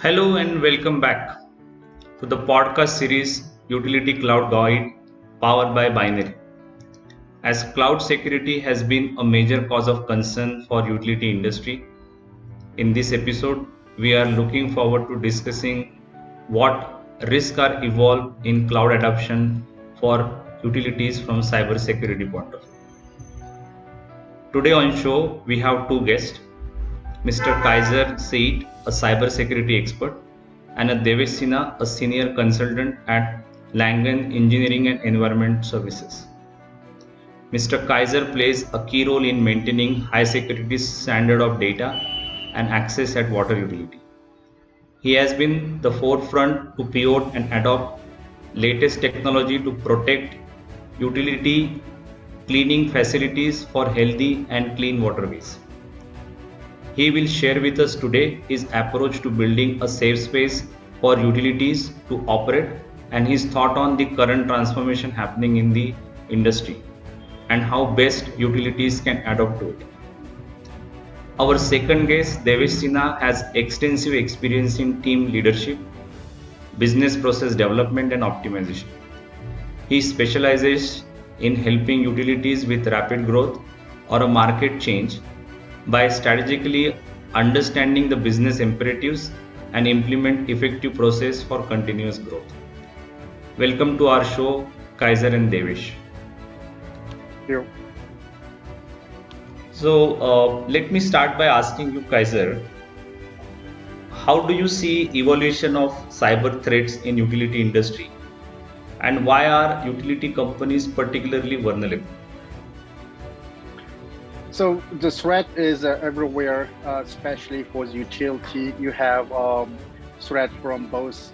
Hello and welcome back to the podcast series Utility Cloud Guide powered by Bynry. As cloud security has been a major cause of concern for utility industry, in this episode we are looking forward to discussing what risks are evolved in cloud adoption for utilities from cybersecurity point of view. Today on show we have two guests, Mr. Kaiser Siyit, a cybersecurity expert, and a Devesh Sinha, a senior consultant at Langan Engineering and Environment Services. Mr. Kaiser plays a key role in maintaining high security standard of data and access at water utility. He has been the forefront to pivot and adopt latest technology to protect utility cleaning facilities for healthy and clean waterways. He will share with us today his approach to building a safe space for utilities to operate and his thought on the current transformation happening in the industry and how best utilities can adapt to it. Our second guest, Devesh Sinha, has extensive experience in team leadership, business process development and optimization. He specializes in helping utilities with rapid growth or a market change by strategically understanding the business imperatives and implement effective process for continuous growth. Welcome to our show, Kaiser and Devesh. Thank you. So let me start by asking you, Kaiser, how do you see evolution of cyber threats in utility industry and why are utility companies particularly vulnerable? So the threat is everywhere, especially for the utility. You have threat from both.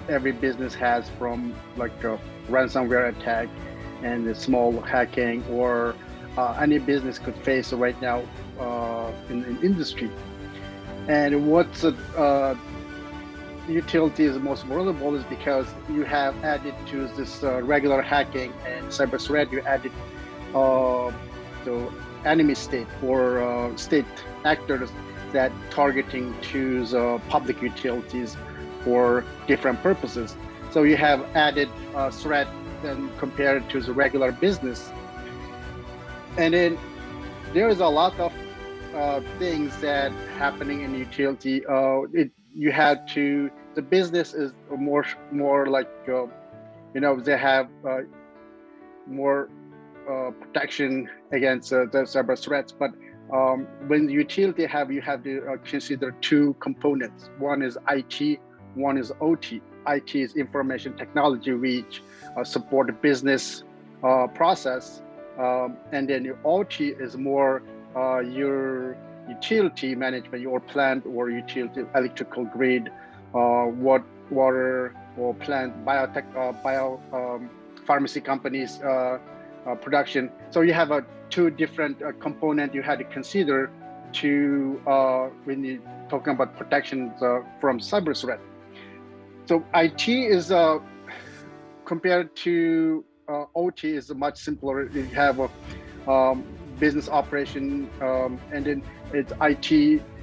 Every business has from like a ransomware attack and a small hacking, or any business could face right now in industry. And what utility is most vulnerable is because you have added to this regular hacking and cyber threat. You added the enemy state or state actors that targeting to the public utilities for different purposes. So you have added threat than compared to the regular business. And then there is a lot of things that happening in utility. You have to, the business is more like, they have more protection against the cyber threats, but when utility you have to consider two components. One is IT, one is OT. IT is information technology, which support the business process, and then your OT is more your utility management, your plant or utility electrical grid, water or plant, pharmacy companies. Production. So you have two different components you had to consider to when you're talking about protection from cyber threat. So IT is compared to OT is much simpler. You have a business operation, and then IT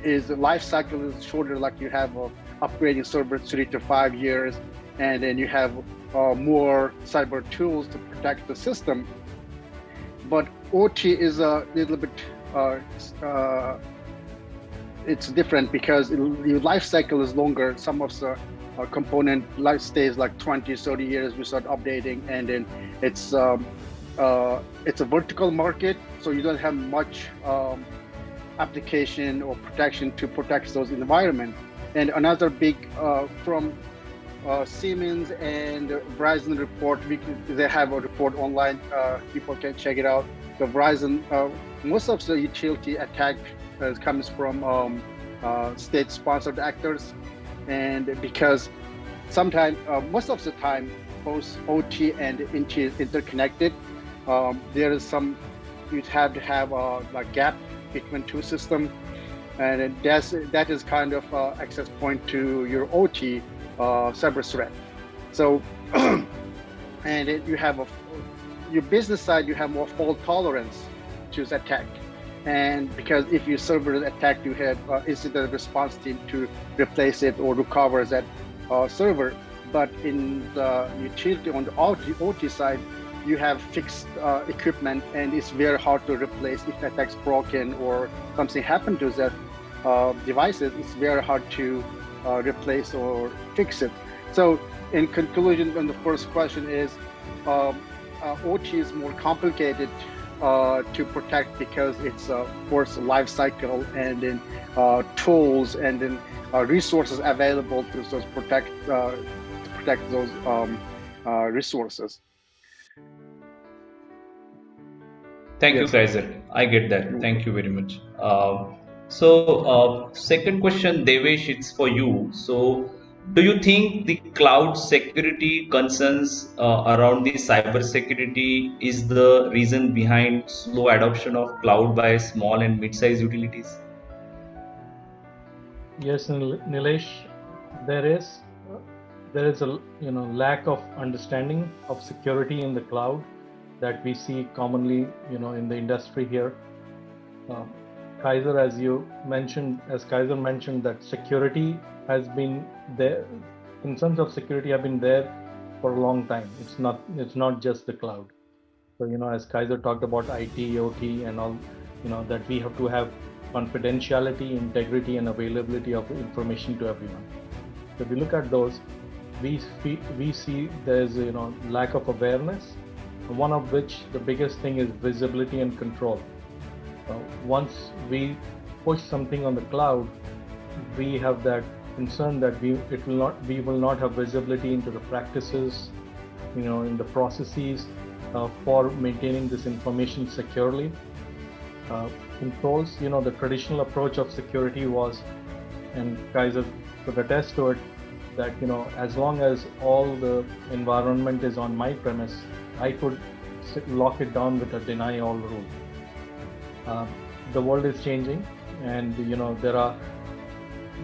is the life cycle is shorter. Like you have upgrading servers 3 to 5 years, and then you have more cyber tools to protect the system. But OT is a little bit, it's different because your life cycle is longer. Some of the component life stays like 20, 30 years without updating. And then it's a vertical market, so you don't have much application or protection to protect those environments. And another big, from Siemens and Verizon report, they have a report online, people can check it out. The Verizon, most of the utility attack comes from state-sponsored actors, and because sometimes, most of the time, both OT and NT is interconnected. There is some, you'd have to have a gap between two systems, and that is kind of access point to your OT cyber threat. So, and you have your business side, you have more fault tolerance to the attack. And because if your server is attacked, you have incident response team to replace it or recover that server. But in the utility on the OT side, you have fixed equipment, and it's very hard to replace if the attack's broken or something happened to that devices. It's very hard to replace or fix it. So in conclusion, on the first question is OT is more complicated to protect because it's of course life cycle and then tools and then resources available to protect those resources. Thank you, Kaiser. I get that. Thank you very much. Second question, Devesh, it's for you. So, do you think the cloud security concerns around the cybersecurity is the reason behind slow adoption of cloud by small and mid-sized utilities? Yes, Nilesh, there is a lack of understanding of security in the cloud that we see commonly in the industry here. Kaiser, as Kaiser mentioned, that security has been there, concerns of security have been there for a long time. It's not just the cloud. So as Kaiser talked about IT, OT, and all, that we have to have confidentiality, integrity, and availability of information to everyone. So if we look at those, we see there's lack of awareness. One of which the biggest thing is visibility and control. Once we push something on the cloud, we have that concern that we will not have visibility into the practices, in the processes for maintaining this information securely. Controls, the traditional approach of security was, and Kaiser could attest to it, that as long as all the environment is on my premise, I could lock it down with a deny all rule. The world is changing, and there are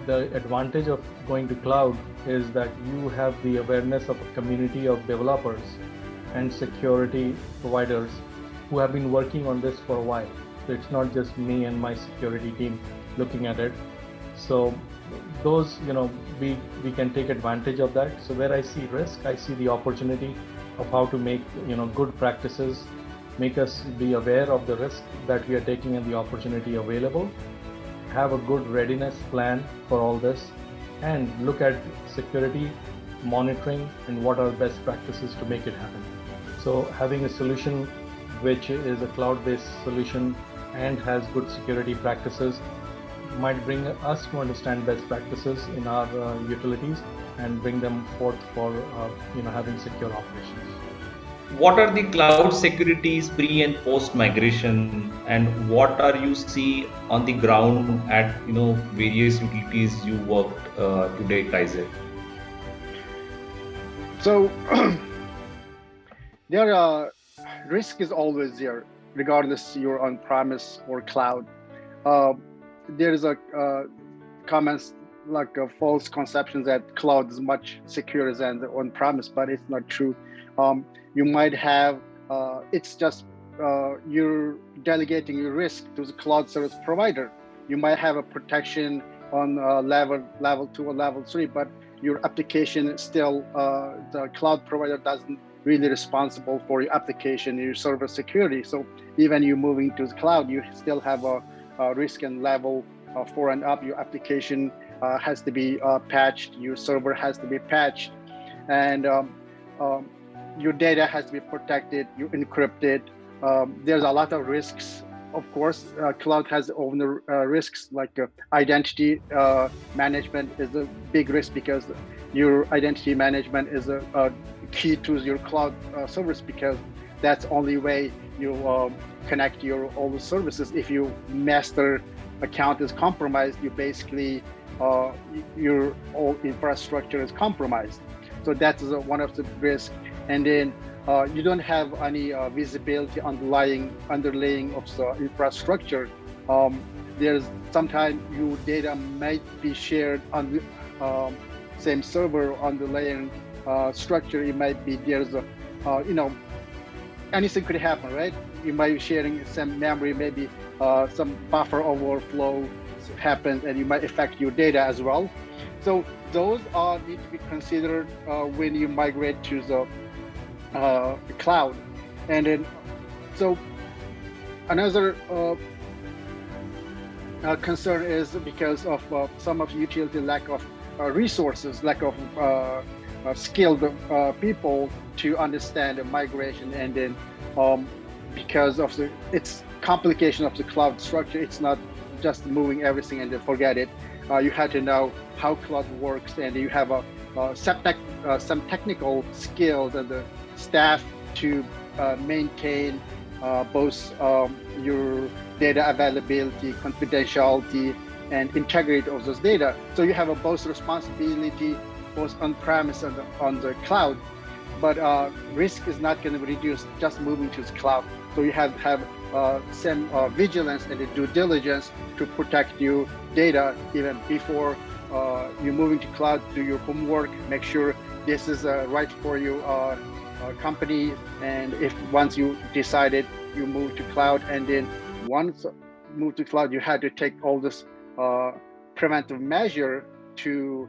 the advantage of going to cloud is that you have the awareness of a community of developers and security providers who have been working on this for a while. So it's not just me and my security team looking at it. So those, we can take advantage of that. So where I see risk, I see the opportunity of how to make good practices, make us be aware of the risk that we are taking and the opportunity available, have a good readiness plan for all this, and look at security monitoring and what are best practices to make it happen. So having a solution which is a cloud-based solution and has good security practices might bring us to understand best practices in our utilities and bring them forth for having secure operations. What are the cloud securities pre and post migration, and what are you see on the ground at various utilities you worked today, Kaiser? So there risk is always there, regardless you're on premise or cloud. There is a comments like a false conception that cloud is much secure than the on-premise, but it's not true. You might have, it's just you're delegating your risk to the cloud service provider. You might have a protection on level 2 or level 3, but your application is still, the cloud provider doesn't really responsible for your application, your server security. So even you moving to the cloud, you still have a risk and level 4 and up. Your application has to be patched, your server has to be patched, and your data has to be protected, you encrypt it. There's a lot of risks. Of course, cloud has own risks, like identity management is a big risk, because your identity management is a key to your cloud service, because that's the only way you connect all the services. If your master account is compromised, you basically your whole infrastructure is compromised. So that's one of the risks. And then you don't have any visibility underlaying of the infrastructure. There's sometimes your data might be shared on the same server underlying structure. It might be there's a anything could happen, right? You might be sharing some memory, maybe some buffer overflow happens, and you might affect your data as well. So those need to be considered when you migrate to the cloud. And then, so another concern is because of some of utility lack of resources, lack of skilled people to understand the migration, and then because of its complication of the cloud structure, it's not just moving everything and then forget it. You have to know how cloud works, and you have some technical skills and the staff to maintain both your data availability, confidentiality, and integrity of those data. So you have both responsibility, both on-premise and on the cloud, but risk is not going to be reduced just moving to the cloud. So you have some vigilance and due diligence to protect your data even before you moving to cloud. Do your homework, make sure this is right for your company, and if once you decided you move to cloud, and then once move to cloud, you had to take all this preventive measure to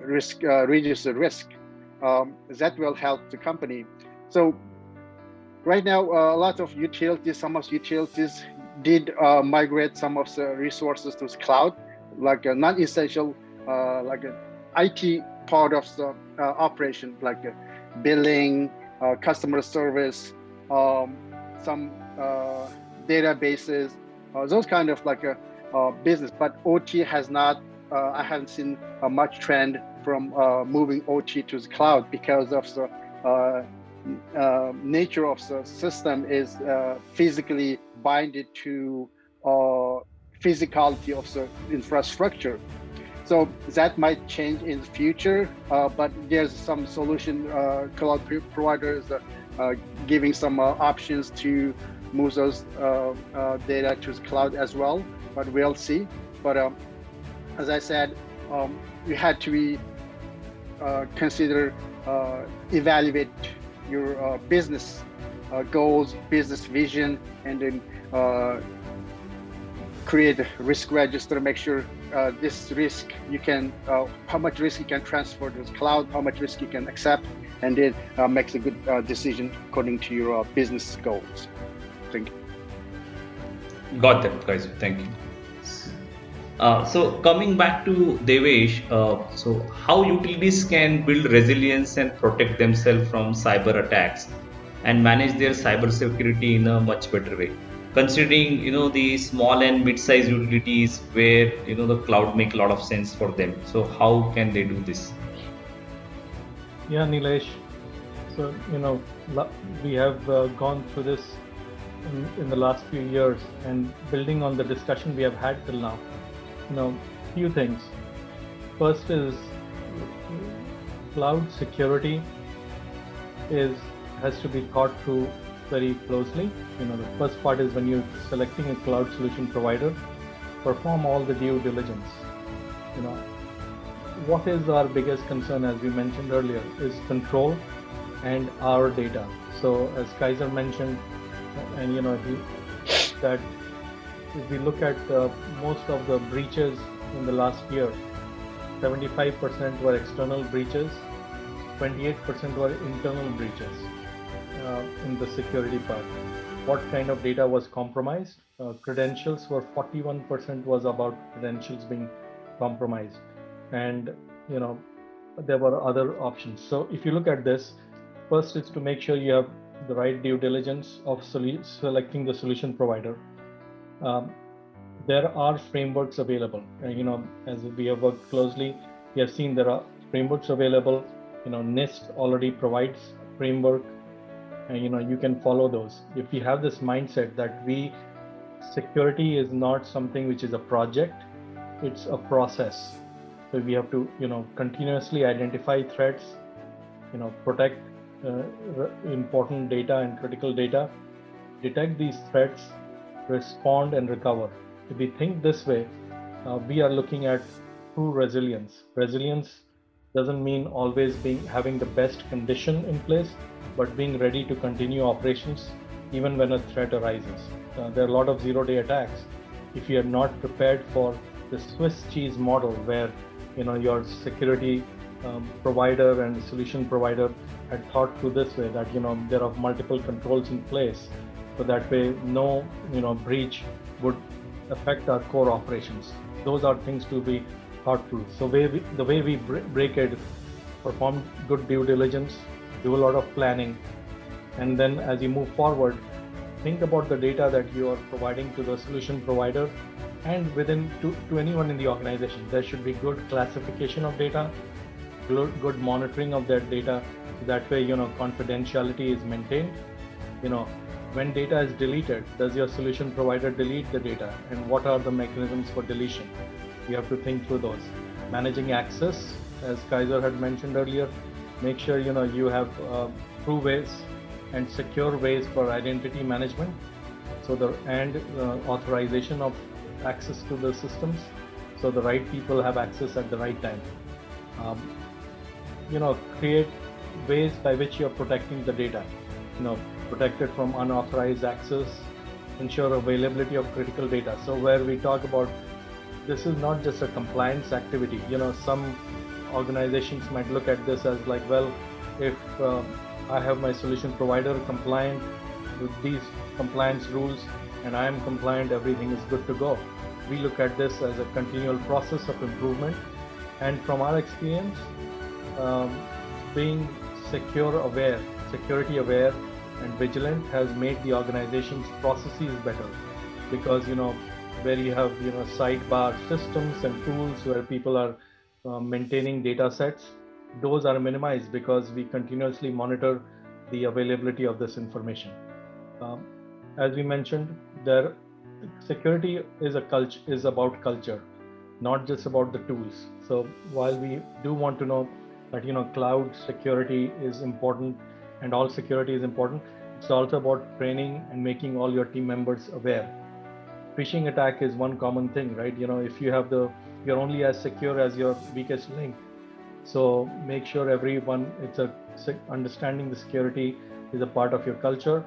reduce the risk. That will help the company. So right now, a lot of utilities, some of utilities did migrate some of the resources to the cloud, like a non-essential, like an IT part of the operation, like billing, customer service, some databases, those kind of like a business. But OT has not, I haven't seen much trend from moving OT to the cloud because of the nature of the system is physically binded to physicality of the infrastructure. So that might change in the future, but there's some solution cloud providers giving some options to move those data to the cloud as well, but we'll see. But as I said, you had to be consider, evaluate your business goals, business vision, and then create a risk register, make sure this risk you can, how much risk you can transfer to the cloud, how much risk you can accept, and then makes a good decision according to your business goals. Thank you. Got that, guys. Thank you. So coming back to Devesh, so how utilities can build resilience and protect themselves from cyber attacks and manage their cybersecurity in a much better way, considering the small and mid-sized utilities where the cloud make a lot of sense for them. So how can they do this? Yeah, Nilesh. So we have gone through this in the last few years, and building on the discussion we have had till now. Few things. First is cloud security has to be thought through very closely. The first part is when you're selecting a cloud solution provider, perform all the due diligence. What is our biggest concern, as we mentioned earlier, is control and our data. So as Kaiser mentioned, and that if we look at most of the breaches in the last year, 75% were external breaches, 28% were internal breaches in the security part. What kind of data was compromised? Credentials were 41% was about credentials being compromised, and there were other options. So if you look at this, first is to make sure you have the right due diligence of selecting the solution provider. There are frameworks available. As we have worked closely, we have seen there are frameworks available. NIST already provides framework, and you can follow those. If you have this mindset that security is not something which is a project, it's a process. So we have to continuously identify threats, protect important data and critical data, detect these threats, respond and recover. If we think this way, we are looking at true resilience. Resilience doesn't mean always having the best condition in place, but being ready to continue operations even when a threat arises. There are a lot of zero-day attacks. If you are not prepared for the Swiss cheese model, where your security provider and solution provider had thought through this way, that there are multiple controls in place, so that way no breach would affect our core operations. Those are things to be thought through. So the way we break it, perform good due diligence, do a lot of planning, and then as you move forward, think about the data that you are providing to the solution provider and within to anyone in the organization. There should be good classification of data, good monitoring of that data, so that way confidentiality is maintained. When data is deleted, does your solution provider delete the data, and what are the mechanisms for deletion? You have to think through those. Managing access, as Kaiser had mentioned earlier, make sure you have true ways and secure ways for identity management, so and authorization of access to the systems, so the right people have access at the right time. Create ways by which you're protecting the data, protect it from unauthorized access, ensure availability of critical data. So where we talk about, this is not just a compliance activity. Some organizations might look at this as like, well, if I have my solution provider compliant with these compliance rules and I am compliant, everything is good to go. We look at this as a continual process of improvement, and from our experience, being security aware and vigilant has made the organization's processes better, because where you have sidebar systems and tools where people are maintaining data sets, those are minimized because we continuously monitor the availability of this information. As we mentioned, security is about culture, not just about the tools. So while we do want to know that cloud security is important and all security is important, it's also about training and making all your team members aware. Phishing attack is one common thing, right? If you have you're only as secure as your weakest link. So make sure everyone, understanding the security is a part of your culture.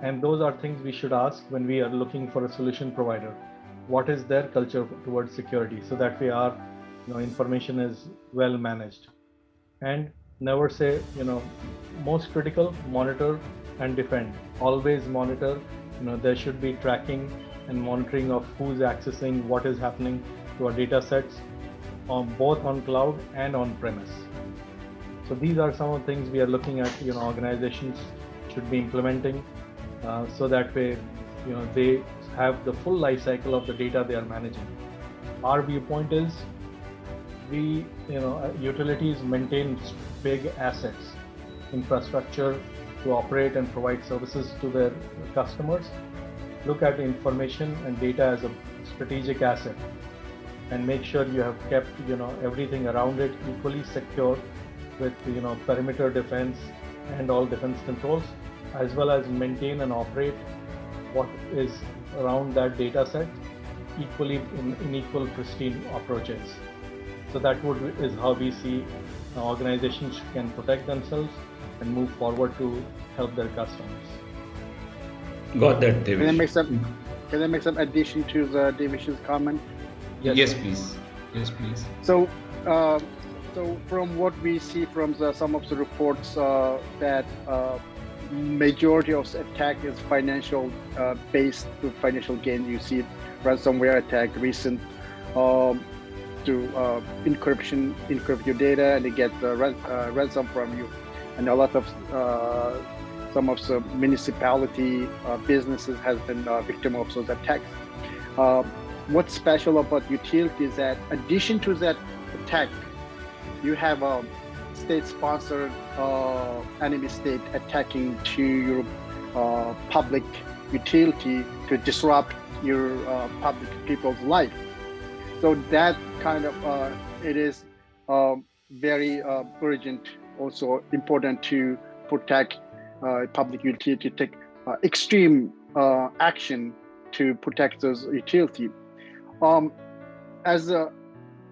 And those are things we should ask when we are looking for a solution provider. What is their culture towards security? So that way our information is well managed. And never say, most critical, monitor and defend. Always monitor. There should be tracking and monitoring of who's accessing, what is happening to our data sets, both on cloud and on premise. So these are some of the things we are looking at, organizations should be implementing, so that way, they have the full life cycle of the data they are managing. Our viewpoint is, utilities maintain big assets, infrastructure to operate and provide services to their customers. Look at information and data as a strategic asset, and make sure you have kept everything around it equally secure with perimeter defense and all defense controls, as well as maintain and operate what is around that data set equally in equal pristine approaches. So that is how we see organizations can protect themselves and move forward to help their customers. Got that, Devesh. Can I make some addition to the Devesh's comment? Yes, please. Yes, please. So from what we see from some of the reports, that majority of the attack is financial based to financial gain. You see ransomware attack recent to encrypt your data and they get ransom from you, and a lot of some of the municipality businesses has been victim of those attacks. What's special about utility is that addition to that attack, you have a state-sponsored enemy state attacking to your public utility to disrupt your public people's life. So that kind of it is very urgent, also important to protect public utility, take extreme action to protect those utility. As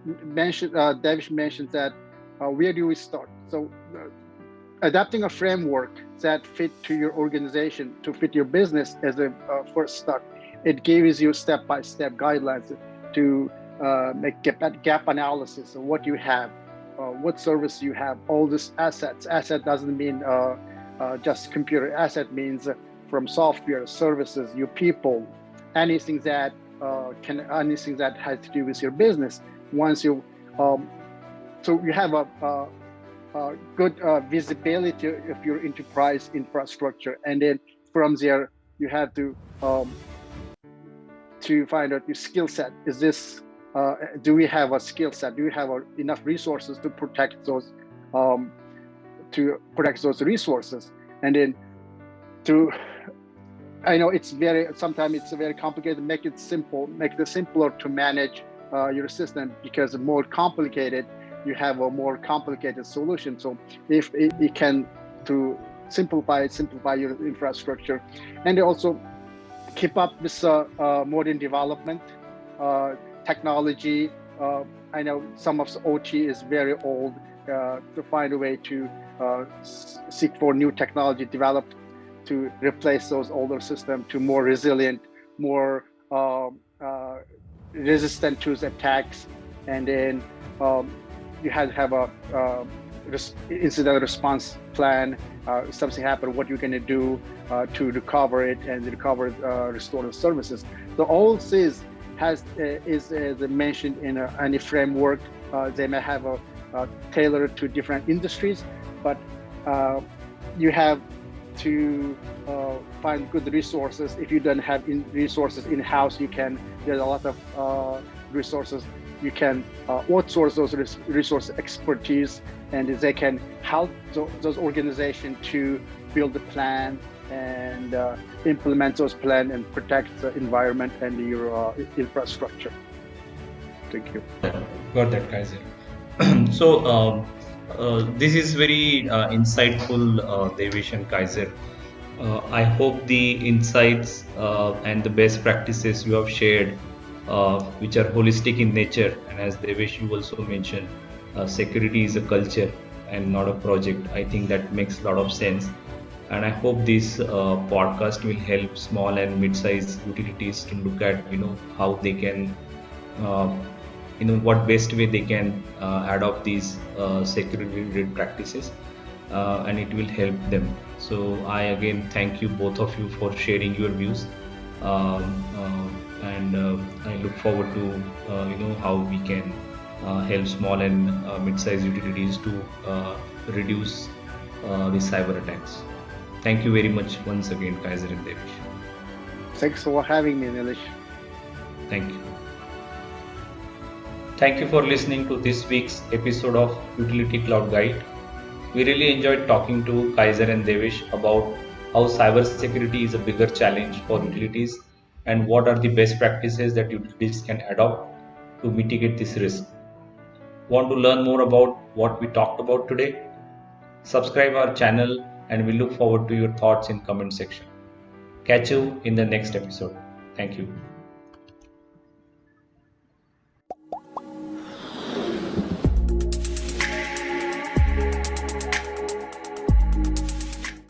Devesh mentioned that, where do we start? So adapting a framework that fit to your organization, to fit your business as a first start. It gives you step-by-step guidelines to make gap analysis of what you have, what service you have, all these assets. Asset doesn't mean just computer. Asset means from software, services, your people, anything that anything that has to do with your business. Once you so you have a good visibility of your enterprise infrastructure, and then from there you have to find out your skill set. Is this do we have a skill set? Do we have enough resources to protect those resources? And then I know sometimes it's very complicated. Make it simple. Make it simpler to manage your system, because the more complicated, you have a more complicated solution. So if it can to simplify your infrastructure, and also keep up with modern development, technology. I know some of the OT is very old. To find a way to seek for new technology developed to replace those older systems to more resilient, more resistant to attacks. And then you have to have a incident response plan. If something happened, what you're going to do to recover it and restore the services. So all this is mentioned in any framework. They may have a tailored to different industries, but you have to find good resources. If you don't have resources in-house, there's a lot of resources. You can outsource those resource expertise, and they can help those organizations to build a plan and implement those plans and protect the environment and your infrastructure. Thank you. Got that, Kaiser. So this is very insightful, Devesh and Kaiser. I hope the insights and the best practices you have shared, which are holistic in nature, and as Devesh you also mentioned, security is a culture and not a project. I think that makes a lot of sense, and I hope this podcast will help small and mid-sized utilities to look at how they can what best way they can adopt these security related practices, and it will help them. So I again thank you, both of you, for sharing your views, and I look forward to how we can help small and mid-sized utilities to reduce the cyber attacks. Thank you very much once again, Kaiser and Devesh. Thanks for having me, Nilesh. Thank you. Thank you for listening to this week's episode of Utility Cloud Guide. We really enjoyed talking to Kaiser and Devesh about how cybersecurity is a bigger challenge for utilities and what are the best practices that utilities can adopt to mitigate this risk. Want to learn more about what we talked about today? Subscribe our channel, and we look forward to your thoughts in comment section. Catch you in the next episode. Thank you.